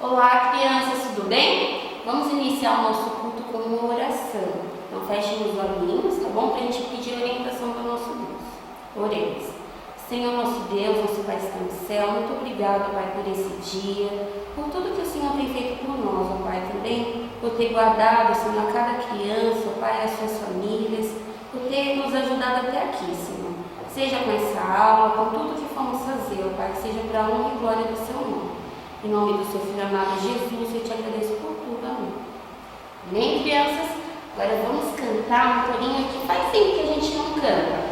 Olá, crianças, tudo bem? Vamos iniciar o nosso culto com uma oração. Então, fechem os olhinhos, tá bom? Para a gente pedir orientação do nosso Deus. Oremos. Senhor, nosso Deus, nosso Pai que está no céu, muito obrigado, Pai, por esse dia, por tudo que o Senhor tem feito por nós, ó Pai, também por ter guardado, Senhor, a cada criança, ó Pai, as suas famílias, por ter nos ajudado até aqui, Senhor. Seja com essa aula, com tudo que formos fazer, ó Pai, que seja para a honra e glória do Seu nome. Em nome do Seu Filho amado Jesus, eu te agradeço por tudo, amém. Amém, crianças? Agora vamos cantar um corinho que faz tempo que a gente não canta.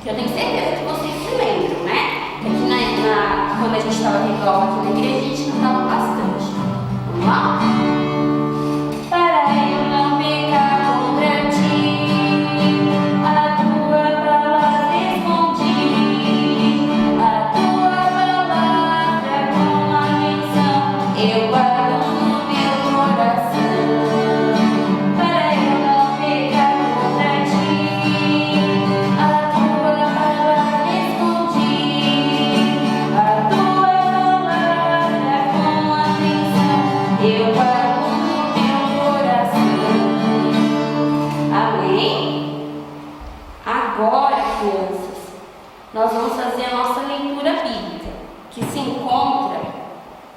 Que eu tenho certeza que vocês se lembram, né? Aqui quando a gente estava tendo aula aqui na igreja, a gente cantava bastante. Vamos lá? Para eu não pecar contra ti, a tua palavra escondi, a tua palavra com atenção eu guardo no meu coração. Para eu não pecar contra ti, a tua palavra escondi, a tua palavra com atenção eu guardo no meu coração. Amém? Agora, crianças, nós vamos fazer a nossa leitura bíblica, que se encontra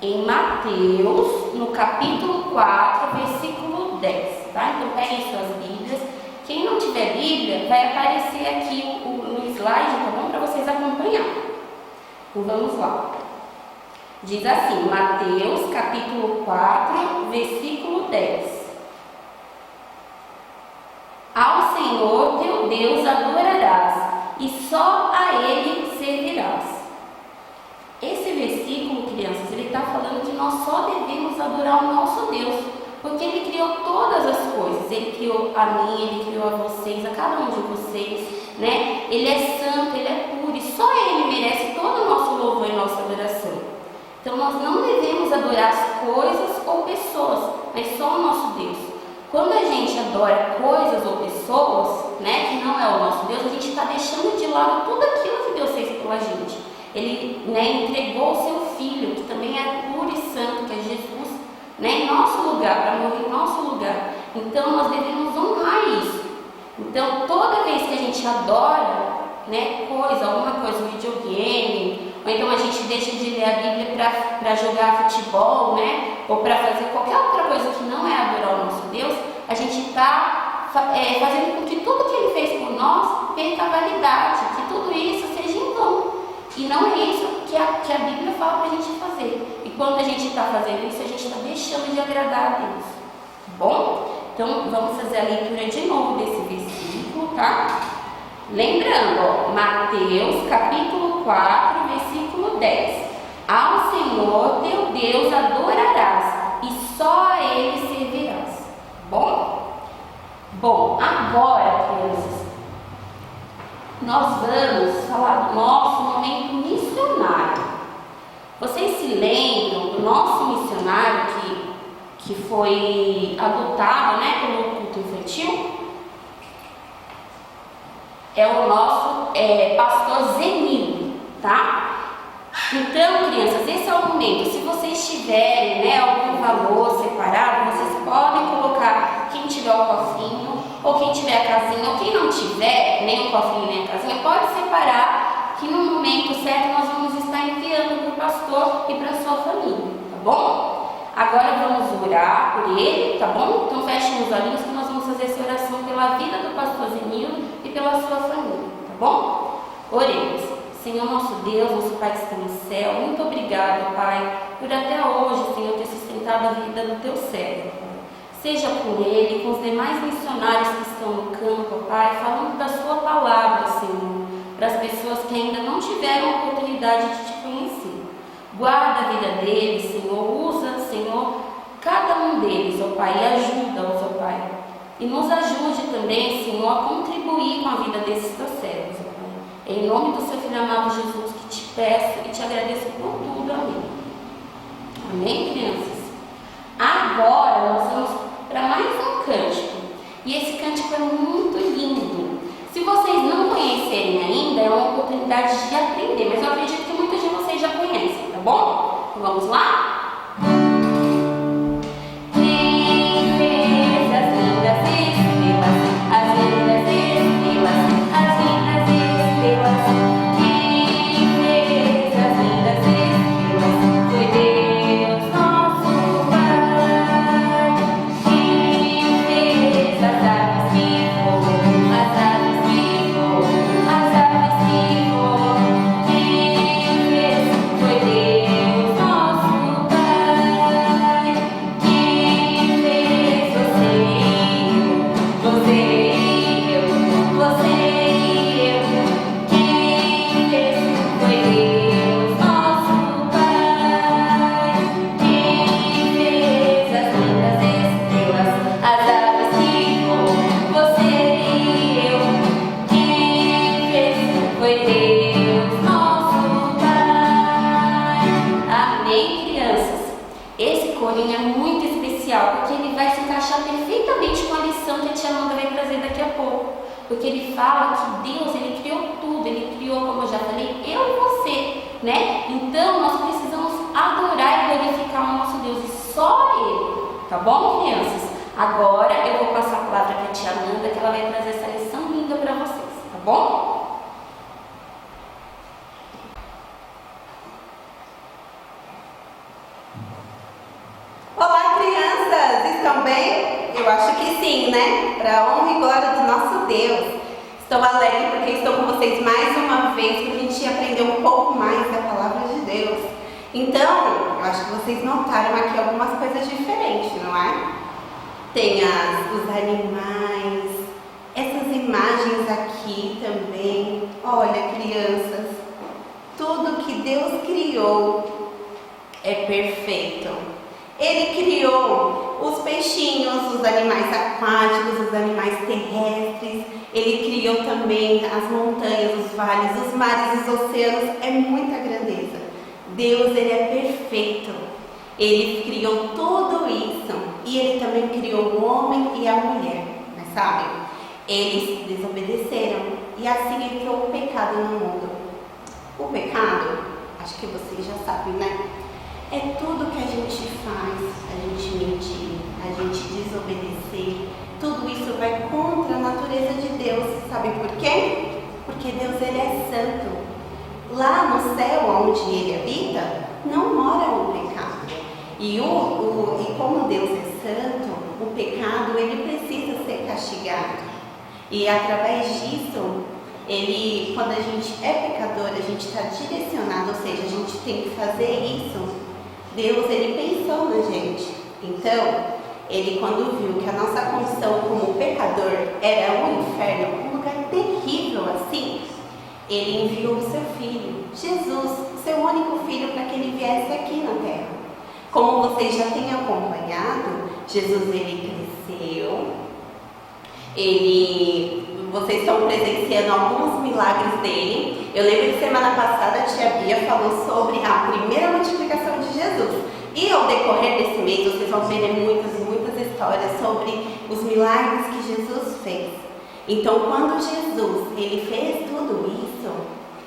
em Mateus, no capítulo 4, versículo 10, tá? Então, peguem suas Bíblias. Quem não tiver Bíblia, vai aparecer aqui no slide, tá bom? Para vocês acompanharem. Então, vamos lá. Diz assim, Mateus, capítulo 4, versículo 10. Ao Senhor teu Deus adorarás, e só a Ele servirás. Esse versículo, crianças, ele está falando que nós só devemos adorar o nosso Deus, porque Ele criou todas as coisas. Ele criou a mim, Ele criou a vocês, a cada um de vocês, né? Ele é santo, Ele é puro, e só Ele merece todo o nosso louvor e nossa adoração. Então, nós não devemos adorar as coisas ou pessoas, mas só o nosso Deus. Quando a gente adora coisas ou pessoas, né, que não é o nosso Deus, a gente está deixando de lado tudo aquilo que Deus fez pela gente. Ele, né, entregou o seu Filho, que também é puro e santo, que é Jesus, né, em nosso lugar, para morrer em nosso lugar. Então, nós devemos honrar isso. Então, toda vez que a gente adora, né, alguma coisa, um videogame, ou então a gente deixa de ler a Bíblia para jogar futebol, né, ou para fazer qualquer outra coisa que não é adorar o nosso Deus, a gente está fazendo com que tudo que Ele fez por nós perca a validade, que tudo isso seja em vão. E não é isso que a Bíblia fala para a gente fazer. E quando a gente está fazendo isso, a gente está deixando de agradar a Deus. Tá bom? Então, vamos fazer a leitura de novo desse versículo, tá? Lembrando, ó, Mateus, capítulo 4, versículo 10. Ao Senhor teu Deus adorarás, e só a Ele servirás. Bom, agora, crianças, nós vamos falar do nosso momento missionário. Vocês se lembram do nosso missionário que foi adotado, né, pelo culto infantil? É o nosso pastor Zenildo, tá? Então, crianças, esse é o momento. Se vocês tiverem, né, algum valor separado, vocês podem colocar, quem tiver o cofrinho, ou quem tiver a casinha, ou quem não tiver nem o cofrinho nem a casinha, pode separar, que no momento certo nós vamos estar enviando para o pastor e para a sua família, tá bom? Agora vamos orar por ele, tá bom? Então fechem os olhinhos que nós vamos fazer essa oração pela vida do pastor Zenildo e pela sua família, tá bom? Oremos. Senhor nosso Deus, nosso Pai que está no céu, muito obrigado, Pai, por até hoje, Senhor, ter sustentado a vida do teu servo. Seja por ele, com os demais missionários que estão no campo, Pai, falando da sua palavra, Senhor, para as pessoas que ainda não tiveram a oportunidade de te conhecer. Guarda a vida deles, Senhor, usa, Senhor, cada um deles, ó Pai, e ajuda-os, ó Pai. E nos ajude também, Senhor, a contribuir com a vida desses teus servos, ó Pai. Em nome do Seu Filho amado Jesus, que te peço e te agradeço por tudo, amém. Amém, crianças? Agora nós vamos para mais um cântico. E esse cântico é muito lindo. Se vocês não conhecerem ainda, é uma oportunidade de aprender, mas eu acredito que muitos de vocês já conhecem, tá bom? Então vamos lá? introdução que a tia Amanda vai trazer daqui a pouco. Porque ele fala que Deus, ele criou tudo, ele criou, como eu já falei, eu e você, né? Então, nós precisamos adorar e glorificar o nosso Deus e só Ele, tá bom, crianças? Agora eu vou passar a palavra para a tia Amanda, que ela vai trazer essa lição linda para vocês, tá bom? Olá, crianças! Estão bem? Eu acho que sim, né? Para a honra e glória do nosso Deus. Estou alegre porque estou com vocês mais uma vez para a gente aprender um pouco mais da palavra de Deus. Então, eu acho que vocês notaram aqui algumas coisas diferentes, não é? Tem os animais, essas imagens aqui também. Olha, crianças, tudo que Deus criou é perfeito. Ele criou os peixinhos, os animais aquáticos, os animais terrestres. Ele criou também as montanhas, os vales, os mares, os oceanos. É muita grandeza. Deus, ele é perfeito. Ele criou tudo isso. E ele também criou o homem e a mulher. Mas sabe, eles desobedeceram. E assim ele criou o pecado no mundo. O pecado, acho que vocês já sabem, né? É tudo que a gente faz, a gente mentir, a gente desobedecer, tudo isso vai contra a natureza de Deus. Sabe por quê? Porque Deus, ele é santo. Lá no céu, onde ele habita, não mora o pecado. E como Deus é santo, o pecado, ele precisa ser castigado. E através disso, quando a gente é pecador, a gente está direcionado, ou seja, a gente tem que fazer isso. Deus, ele pensou na gente. Então, ele, quando viu que a nossa condição como pecador era um inferno, um lugar terrível assim, ele enviou o seu filho, Jesus, o seu único filho, para que ele viesse aqui na terra. Como vocês já têm acompanhado, Jesus, ele cresceu, vocês estão presenciando alguns milagres dele. Eu lembro que semana passada a tia Bia falou sobre a primeira multiplicação de Jesus. E ao decorrer desse mês vocês vão ver muitas histórias sobre os milagres que Jesus fez. Então, quando Jesus ele fez tudo isso,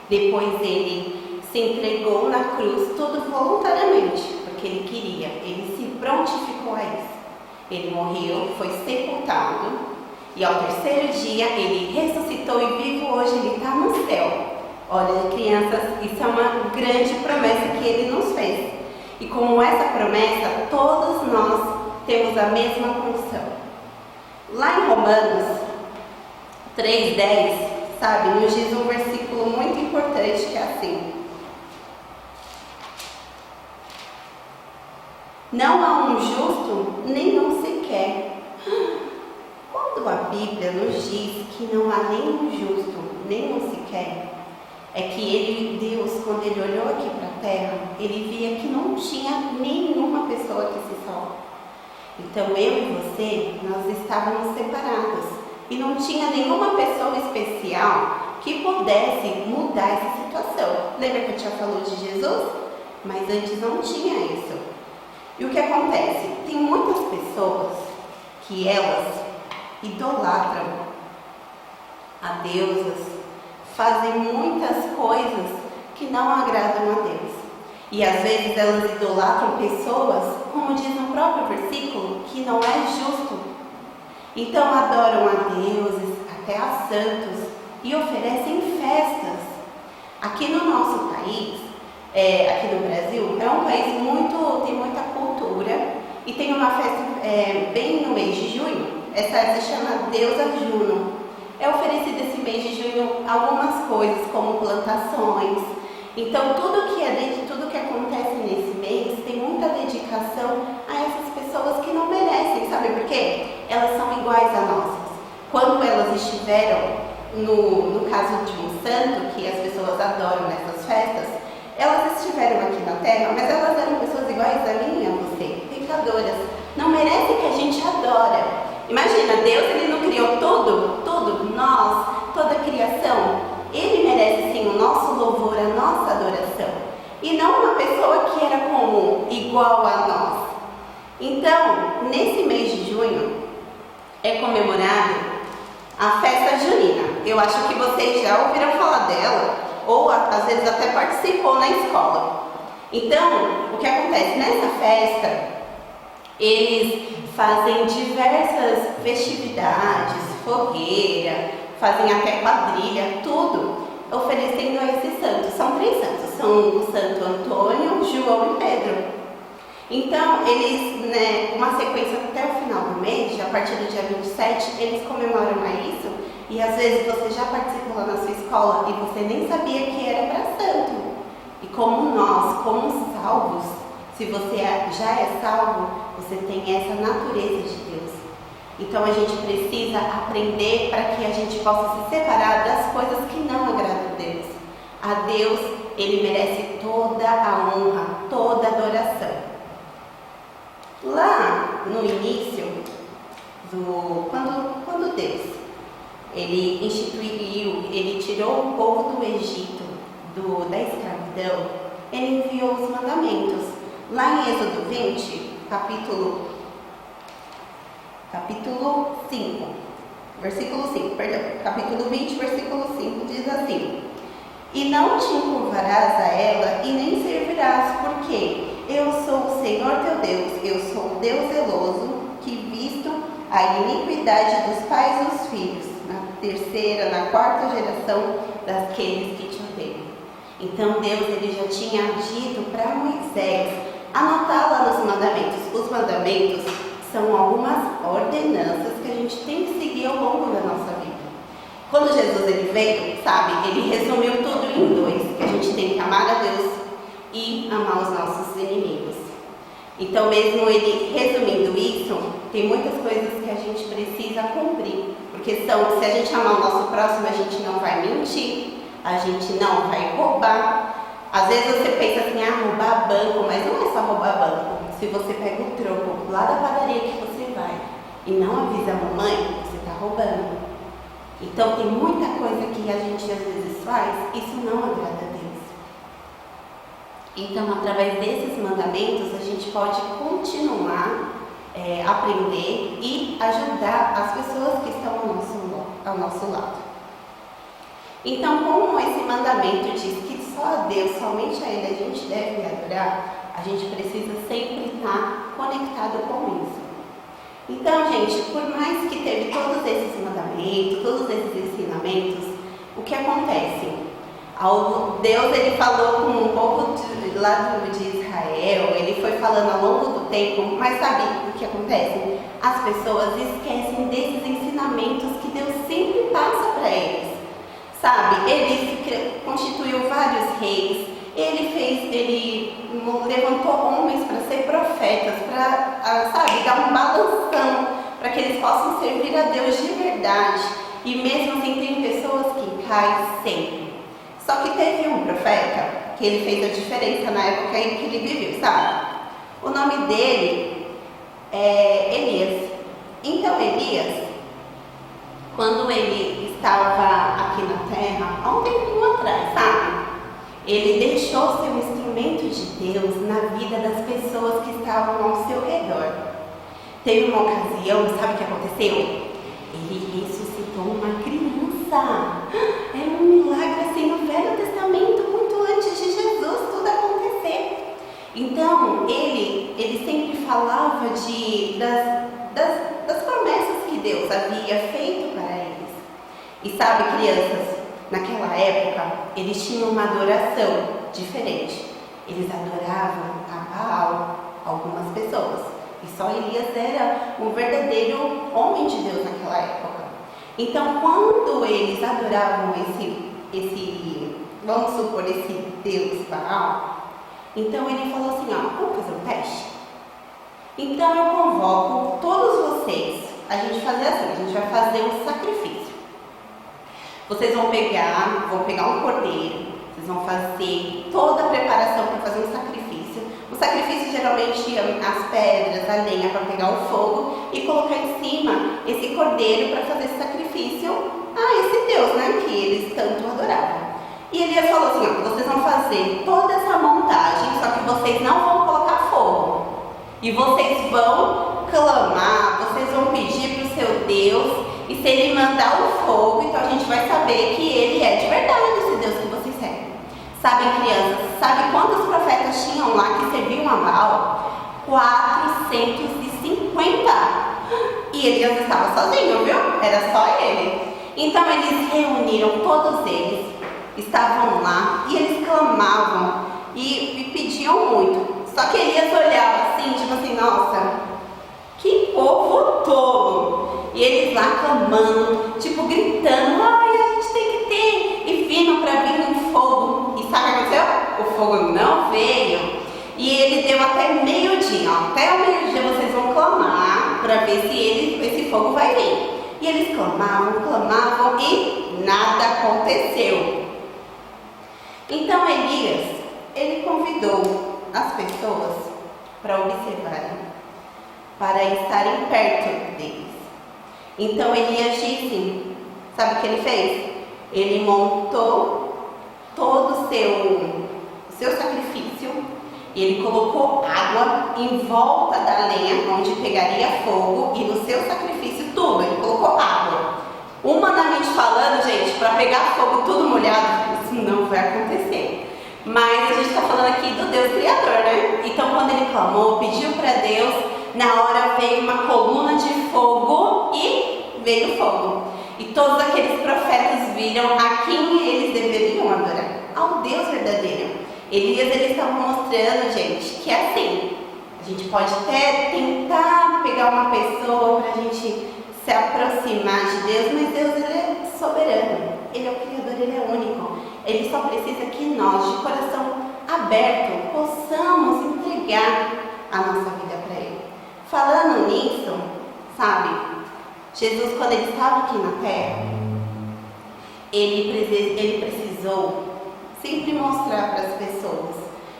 depois ele se entregou na cruz, tudo voluntariamente, porque ele queria, ele se prontificou a isso. Ele morreu, foi sepultado. E ao terceiro dia, ele ressuscitou e vivo hoje, ele está no céu. Olha, crianças, isso é uma grande promessa que ele nos fez. E como essa promessa, todos nós temos a mesma condição. Lá em Romanos 3:10, sabe, nos diz um versículo muito importante que é assim: não há um justo, nenhum sequer. Quando a Bíblia nos diz que não há nenhum justo, nenhum sequer, é que Deus, quando ele olhou aqui para a terra, ele via que não tinha nenhuma pessoa que se salvou. Então eu e você, nós estávamos separados e não tinha nenhuma pessoa especial que pudesse mudar essa situação. Lembra que eu tinha falado de Jesus? Mas antes não tinha isso. E o que acontece? Tem muitas pessoas que elas idolatram a deusas, fazem muitas coisas que não agradam a Deus. E às vezes elas idolatram pessoas, como diz no próprio versículo, que não é justo. Então adoram a deuses, até a santos, e oferecem festas. Aqui no nosso país, aqui no Brasil, é um país tem muita cultura, e tem uma festa bem no mês de junho. Essa se chama Deusa Juno. É oferecido esse mês de junho algumas coisas, como plantações. Então, tudo que acontece nesse mês tem muita dedicação a essas pessoas que não merecem, sabe por quê? Elas são iguais a nossas. Quando elas estiveram, no caso de um santo, que as pessoas adoram nessas festas, elas estiveram aqui na terra, mas elas eram pessoas iguais a mim e a você, pecadoras. Não merecem que a gente adora. Imagina, Deus, ele não criou tudo, nós, toda a criação. Ele merece sim o nosso louvor, a nossa adoração. E não uma pessoa que era comum, igual a nós. Então, nesse mês de junho, é comemorado a festa junina. Eu acho que vocês já ouviram falar dela, ou às vezes até participou na escola. Então, o que acontece? Nessa festa, eles fazem diversas festividades, fogueira, fazem até quadrilha, tudo oferecendo a esses santos. São 3 santos, são o Santo Antônio, João e Pedro. Então, eles, uma sequência até o final do mês, a partir do dia 27, eles comemoram a isso. E às vezes você já participou lá na sua escola e você nem sabia que era para santo. E como nós, como salvos, se você já é salvo, você tem essa natureza de Deus. Então a gente precisa aprender para que a gente possa se separar das coisas que não agradam a Deus. A Deus, Ele merece toda a honra, toda a adoração. Lá no início, quando Deus Ele instituiu, Ele tirou o povo do Egito, da escravidão, Ele enviou os mandamentos. Lá em Êxodo 20, capítulo 5, versículo 5, perdão, capítulo 20, versículo 5, diz assim: E não te encurvarás a ela e nem servirás, porque eu sou o Senhor teu Deus, eu sou o Deus zeloso, que visto a iniquidade dos pais e dos filhos, na 3ª, na 4ª geração daqueles que te odeiam. Então Deus ele já tinha dito para Moisés anotar lá nos mandamentos. Os mandamentos são algumas ordenanças que a gente tem que seguir ao longo da nossa vida. Quando Jesus ele veio, sabe, ele resumiu tudo em 2, que a gente tem que amar a Deus e amar os nossos inimigos. Então, mesmo ele resumindo isso, tem muitas coisas que a gente precisa cumprir, porque se a gente amar o nosso próximo, a gente não vai mentir, a gente não vai roubar. Às vezes você pensa assim, roubar banco, mas não é só roubar banco. Se você pega o troco lá da padaria que você vai e não avisa a mamãe, você está roubando. Então tem muita coisa que a gente às vezes faz, isso não agrada a Deus. Então, através desses mandamentos, a gente pode continuar aprender e ajudar as pessoas que estão ao nosso lado. Então, como esse mandamento diz que só a Deus, somente a Ele a gente deve adorar, a gente precisa sempre estar conectado com isso. Então, gente, por mais que teve todos esses mandamentos, todos esses ensinamentos, o que acontece? Deus ele falou com um povo de Israel, ele foi falando ao longo do tempo, mas sabe o que acontece? As pessoas esquecem desses ensinamentos que Deus sempre passa para eles. Sabe, ele constituiu vários reis, ele levantou homens para ser profetas, para, dar um balanção, para que eles possam servir a Deus de verdade. E mesmo assim tem pessoas que caem sempre. Só que teve um profeta que ele fez a diferença na época em que ele viveu, sabe? O nome dele é Elias. Então Elias, quando ele estava aqui na terra, há um tempinho atrás, sabe? Ele deixou ser um instrumento de Deus na vida das pessoas que estavam ao seu redor. Teve uma ocasião, sabe o que aconteceu? Ele ressuscitou uma criança. É um milagre assim no Velho Testamento, muito antes de Jesus tudo acontecer. Então, ele sempre falava das promessas que Deus havia feito para eles. E sabe, crianças, naquela época, eles tinham uma adoração diferente. Eles adoravam a Baal, algumas pessoas. E só Elias era um verdadeiro homem de Deus naquela época. Então, quando eles adoravam vamos supor, esse Deus Baal, então ele falou assim, vamos fazer um teste? Então eu convoco todos vocês, a gente fazer assim, a gente vai fazer um sacrifício. Vocês vão pegar um cordeiro, vocês vão fazer toda a preparação para fazer um sacrifício. O sacrifício geralmente é as pedras, a lenha para pegar o fogo e colocar em cima esse cordeiro para fazer esse sacrifício a esse Deus, né, que eles tanto adoravam. E ele falou assim, vocês vão fazer toda essa montagem, só que vocês não vão colocar fogo. E vocês vão clamar, vocês vão pedir para o seu Deus, e se ele mandar o fogo, então a gente vai saber que ele é de verdade esse Deus que vocês servem. Sabem, crianças, sabe quantos profetas tinham lá que serviam a Baal? 450. E Elias estava sozinho, viu? Era só ele. Então eles reuniram todos eles, estavam lá e eles clamavam e pediam muito. Só que Elias olhava assim, tipo assim, nossa, que povo tolo. E eles lá clamando, tipo gritando, ai, a gente tem que ter. E vindo para vir um fogo. E sabe o que aconteceu? O fogo não veio. E ele deu até meio-dia. Até o meio-dia vocês vão clamar para ver se esse fogo vai vir. E eles clamavam e nada aconteceu. Então Elias, ele convidou as pessoas para observarem, para estarem perto deles. Então Elias disse, sabe o que ele fez? Ele montou todo o seu sacrifício e ele colocou água em volta da lenha onde pegaria fogo e no seu sacrifício tudo, ele colocou água. Humanamente falando, gente, para pegar fogo tudo molhado, isso não vai acontecer. Mas a gente está falando aqui do Deus Criador, né? Então quando ele clamou, pediu para Deus, na hora veio uma coluna de fogo e veio fogo. E todos aqueles profetas viram a quem eles deveriam adorar, ao Deus verdadeiro. Elias, ele estava mostrando, gente, que é assim, a gente pode até tentar pegar uma pessoa para a gente se aproximar de Deus, mas Deus, ele é soberano, ele é o Criador, ele é único. Ele só precisa que nós, de coração aberto, possamos entregar a nossa vida para Ele. Falando nisso, sabe, Jesus, quando ele estava aqui na terra, ele precisou sempre mostrar para as pessoas.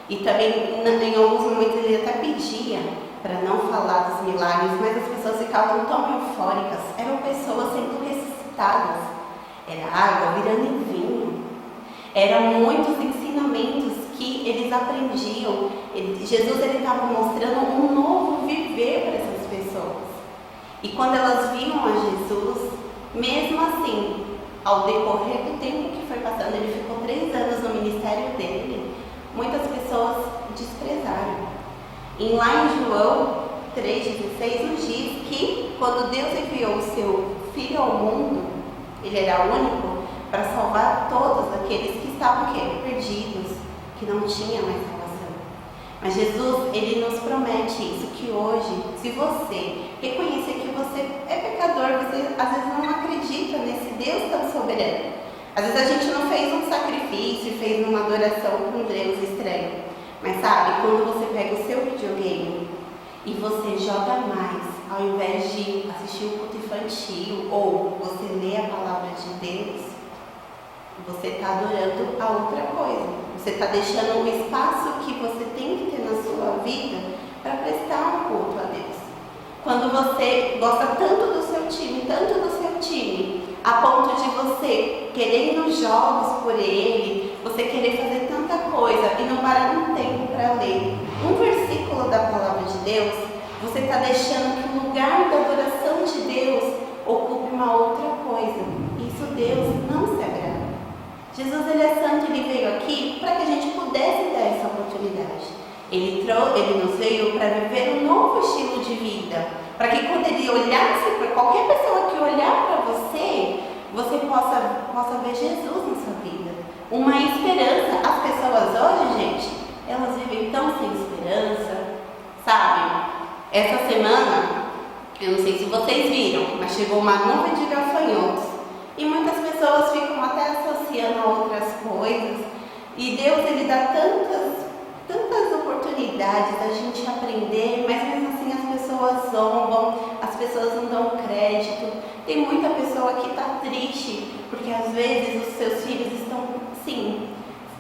E também, em alguns momentos, ele até pedia para não falar dos milagres, mas as pessoas ficavam tão eufóricas. Eram pessoas sendo ressuscitadas. Era água virando em vinho. Eram muitos ensinamentos que eles aprendiam. Jesus estava mostrando um novo viver para essas pessoas. E quando elas viam a Jesus, mesmo assim, ao decorrer do tempo que foi passando, ele ficou 3 anos no ministério dele, muitas pessoas desprezaram. E lá em João 3,16 nos diz que quando Deus enviou o seu Filho ao mundo, ele era único para salvar todos aqueles que estavam perdidos, que não tinham mais salvação. Mas Jesus, ele nos promete isso, que hoje, se você reconhecer que você é pecador, você às vezes não acredita nesse Deus tão soberano. Às vezes a gente não fez um sacrifício, fez uma adoração para um Deus estranho. Mas sabe, quando você pega o seu videogame e você joga mais, ao invés de assistir o culto infantil ou você lê a palavra de Deus, você está adorando a outra coisa. Você está deixando um espaço que você tem que ter na sua vida para prestar um culto a Deus. Quando você gosta tanto do seu time, a ponto de você querer ir nos jogos por ele, você querer fazer tanta coisa e não parar um tempo para ler um versículo da palavra de Deus, você está deixando que o lugar da adoração de Deus ocupe uma outra coisa. Isso Deus não se agrada. Jesus, ele é santo, ele veio aqui para que a gente pudesse dar essa oportunidade. Ele nos veio para viver um novo estilo de vida, para que quando ele olhasse para qualquer pessoa que olhar para você, você possa ver Jesus na sua vida. Uma esperança. As pessoas hoje, gente, elas vivem tão sem esperança, sabe? Essa semana, eu não sei se vocês viram, mas chegou uma nuvem de gafanhotos e muitas pessoas ficam até associando a outras coisas. E Deus, ele dá tantas oportunidades da gente aprender, mas mesmo assim as pessoas zombam, as pessoas não dão crédito. Tem muita pessoa que está triste porque às vezes os seus filhos estão, sim,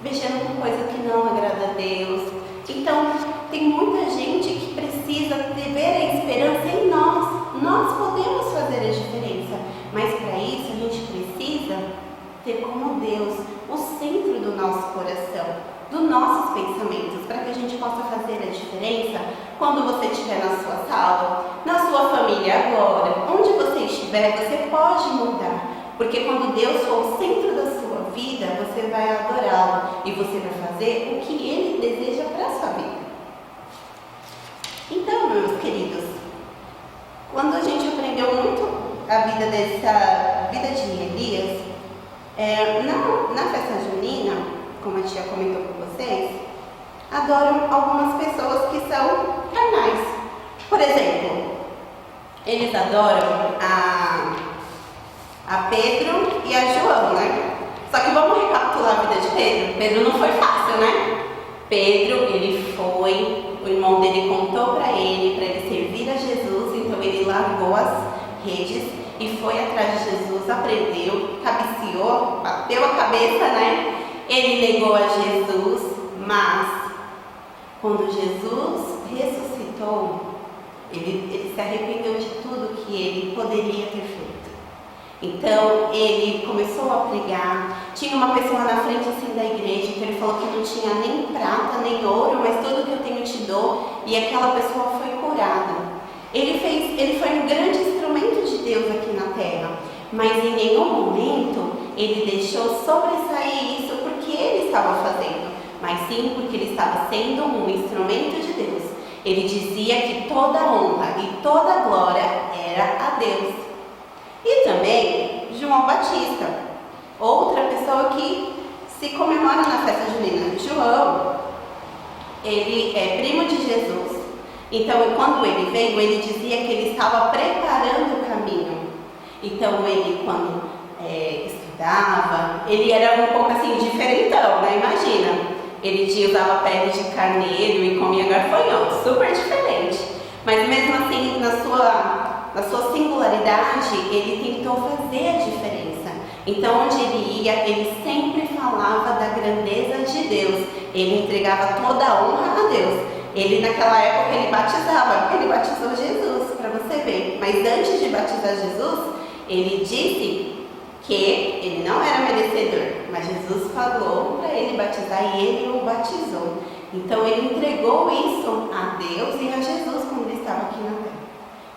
mexendo com coisa que não agrada a Deus. Então, tem muita gente que precisa ver a esperança em nós. Nós podemos fazer a diferença, mas para isso a gente precisa ter como Deus o centro do nosso coração, dos nossos pensamentos, para que a gente possa fazer a diferença quando você estiver na sua sala, na sua família agora, onde você estiver. estiver, você pode mudar. Porque quando Deus for o centro da sua vida, você vai adorá-lo e você vai fazer o que Ele deseja para a sua vida. Então, meus queridos, quando a gente aprendeu muito a vida de Elias, na festa junina, como a tia comentou com vocês, adoram algumas pessoas que são carnais. Por exemplo, eles adoram a Pedro e a João, né? Só que vamos recapitular a vida de Pedro. Pedro não foi fácil, né? Pedro, ele foi, o irmão dele contou para ele servir a Jesus, então ele largou as redes e foi atrás de Jesus, aprendeu, cabeceou, bateu a cabeça, né? Ele negou a Jesus, mas quando Jesus ressuscitou, ele se arrependeu de tudo que ele poderia ter feito. Então ele começou a pregar. Tinha uma pessoa na frente assim da igreja, então ele falou que não tinha nem prata nem ouro, mas tudo que eu tenho te dou, e aquela pessoa foi curada. Ele foi um grande instrumento de Deus aqui na terra, mas em nenhum momento ele deixou sobressair isso porque ele estava fazendo, mas sim porque ele estava sendo um instrumento de Deus. Ele dizia que toda honra e toda glória era a Deus. E também João Batista, outra pessoa que se comemora na festa junina. João, ele é primo de Jesus. Então, quando ele veio, ele dizia que ele estava preparando o caminho. Então, ele, quando estudava, ele era um pouco assim, diferentão, né? Imagina, ele usava pele de carneiro e comia garfanhoto, super diferente. Mas mesmo assim, na sua singularidade, ele tentou fazer a diferença. Então, onde ele ia, ele sempre falava da grandeza de Deus. Ele entregava toda a honra a Deus. Ele, naquela época, ele batizou Jesus, para você ver. Mas antes de batizar Jesus, ele disse que ele não era merecedor, mas Jesus falou para ele batizar e ele o batizou. Então, ele entregou isso a Deus e a Jesus quando ele estava aqui na terra.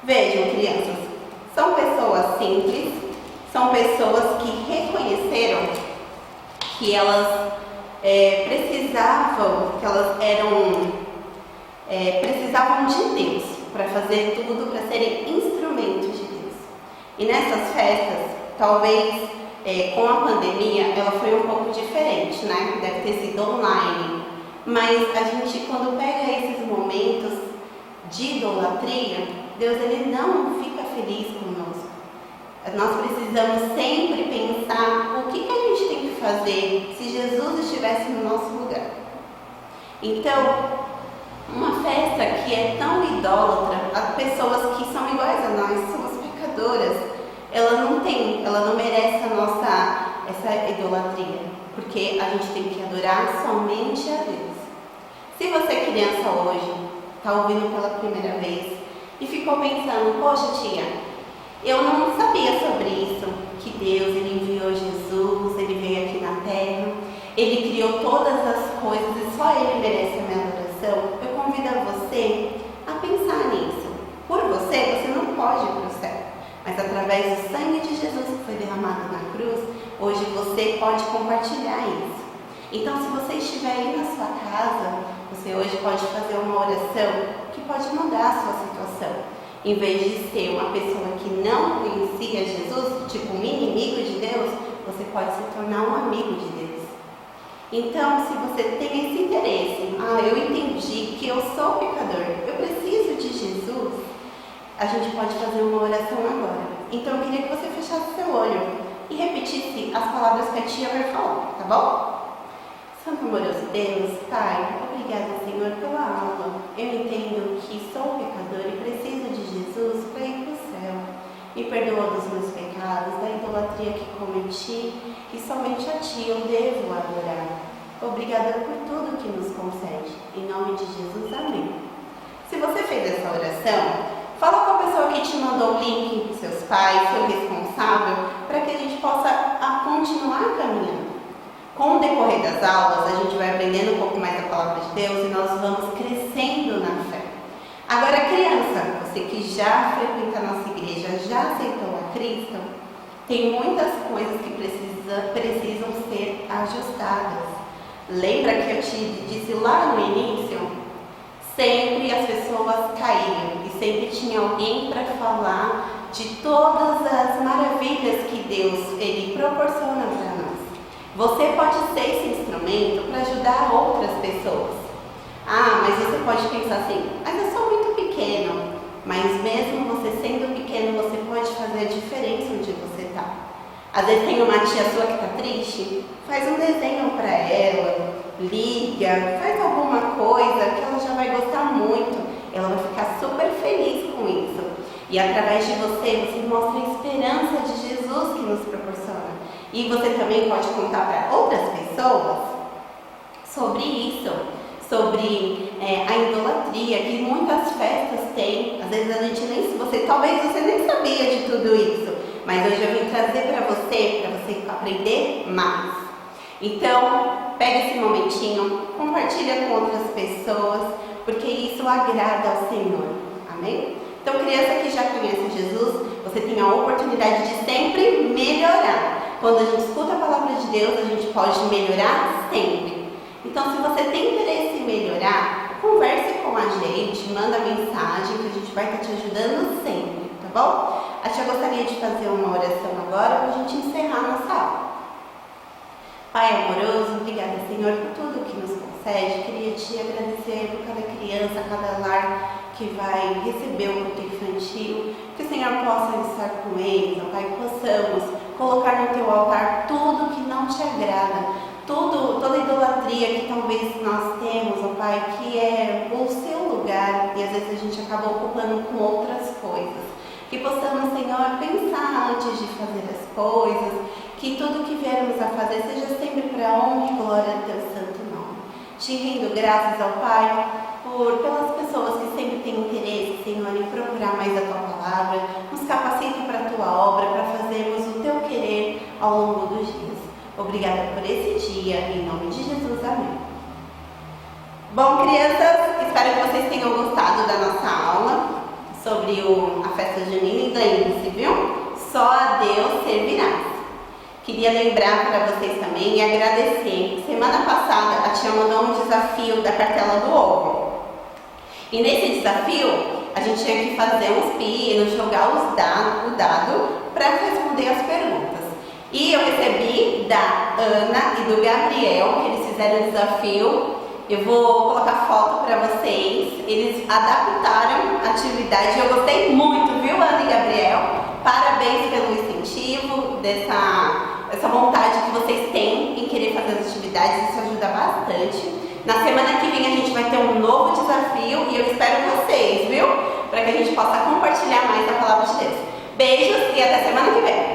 Vejam, crianças, são pessoas simples, são pessoas que reconheceram que elas precisavam de Deus para fazer tudo, para serem instrumentos de Deus. E nessas festas, talvez com a pandemia, ela foi um pouco diferente, né? Deve ter sido online. Mas a gente, quando pega esses momentos de idolatria, Deus ele não fica feliz conosco. Nós precisamos sempre pensar o que a gente tem que fazer se Jesus estivesse no nosso lugar. Então, uma festa que é tão idólatra, as pessoas que são iguais a nós, somos pecadoras, ela não merece essa idolatria, porque a gente tem que adorar somente a Deus. Se você é criança hoje, está ouvindo pela primeira vez e ficou pensando, poxa tia, eu não sabia sobre isso, que Deus ele enviou Jesus, ele veio aqui na terra, ele criou todas as coisas e só ele merece a minha adoração. Eu convido a você a pensar nisso. Por você não pode ir para o céu, mas através do sangue de Jesus que foi derramado na cruz, hoje você pode compartilhar isso. Então, se você estiver aí na sua casa, você hoje pode fazer uma oração que pode mudar a sua situação. Em vez de ser uma pessoa que não conhecia Jesus, tipo um inimigo de Deus, você pode se tornar um amigo de Deus. Então, se você tem esse interesse, eu entendi que eu sou pecador, eu preciso de Jesus, a gente pode fazer uma oração agora. Então, eu queria que você fechasse seu olho e repetisse as palavras que a tia vai falar, tá bom? Santo amoroso Deus, Pai, obrigada, Senhor, pela aula. Eu entendo que sou pecador e preciso de Jesus para ir para o céu. Me perdoa dos meus pecados, da idolatria que cometi, e somente a Ti eu devo adorar. Obrigada por tudo que nos concede. Em nome de Jesus, amém. Se você fez essa oração, fala com a pessoa que te mandou o link, seus pais, seu responsável, para que a gente possa continuar caminhando. Com o decorrer das aulas, a gente vai aprendendo um pouco mais da palavra de Deus e nós vamos crescendo na fé. Agora, criança, você que já frequenta a nossa igreja, já aceitou a Cristo, tem muitas coisas que precisam ser ajustadas. Lembra que eu te disse lá no início? Sempre as pessoas caíam e sempre tinha alguém para falar de todas as maravilhas que Deus ele proporciona para nós. Você pode ser esse instrumento para ajudar outras pessoas. Ah, mas você pode pensar assim, mas eu sou muito pequeno. Mas mesmo você sendo pequeno, você pode fazer a diferença onde você está. Às vezes tem uma tia sua que está triste, faz um desenho para ela, liga, faz alguma coisa que ela já vai gostar muito. Ela vai ficar super feliz com isso. E através de você, você mostra a esperança de Jesus que nos proporciona. E você também pode contar para outras pessoas sobre isso, sobre a idolatria, que muitas festas têm. Às vezes a gente nem, talvez você nem sabia de tudo isso, mas hoje eu vim trazer para você aprender mais. Então, pega esse momentinho, compartilha com outras pessoas, porque isso agrada ao Senhor. Amém? Então, criança que já conhece Jesus, você tem a oportunidade de sempre melhorar. Quando a gente escuta a palavra de Deus, a gente pode melhorar sempre. Então, se você tem interesse em melhorar, converse com a gente, manda mensagem que a gente vai estar te ajudando sempre, tá bom? A tia gostaria de fazer uma oração agora para a gente encerrar nossa aula. Pai amoroso, obrigada, Senhor, por tudo que nos concede. Queria te agradecer por cada criança, cada lar que vai receber o culto infantil. Que o Senhor possa estar com eles, ó Pai, possamos colocar no teu altar tudo que não te agrada, toda idolatria que talvez nós temos, ó Pai, que é o seu lugar e às vezes a gente acaba ocupando com outras coisas. Que possamos, Senhor, pensar antes de fazer as coisas, que tudo que viermos a fazer seja sempre para a honra e glória do teu santo nome. Te rendo graças ao Pai pelas pessoas que sempre têm interesse, Senhor, em procurar mais a tua palavra. Nos capacita para a tua obra, para fazermos o teu querer ao longo dos dias. Obrigada por esse dia, em nome de Jesus, amém. Bom, crianças, espero que vocês tenham gostado da nossa aula sobre a festa junina. E lembre-se, viu? Só a Deus servirás. Queria lembrar para vocês também e agradecer. Semana passada a tia mandou um desafio da cartela do ovo. E nesse desafio a gente tinha que fazer uns pinos, jogar o dado para responder as perguntas. E eu recebi da Ana e do Gabriel, que eles fizeram o desafio. Eu vou colocar foto para vocês. Eles adaptaram a atividade. Eu gostei muito, viu, Ana e Gabriel? Parabéns pelo incentivo, dessa vontade que vocês têm em querer fazer as atividades. Isso ajuda bastante. Na semana que vem a gente vai ter um novo desafio e eu espero vocês, viu? Para que a gente possa compartilhar mais a palavra de Deus. Beijos e até semana que vem.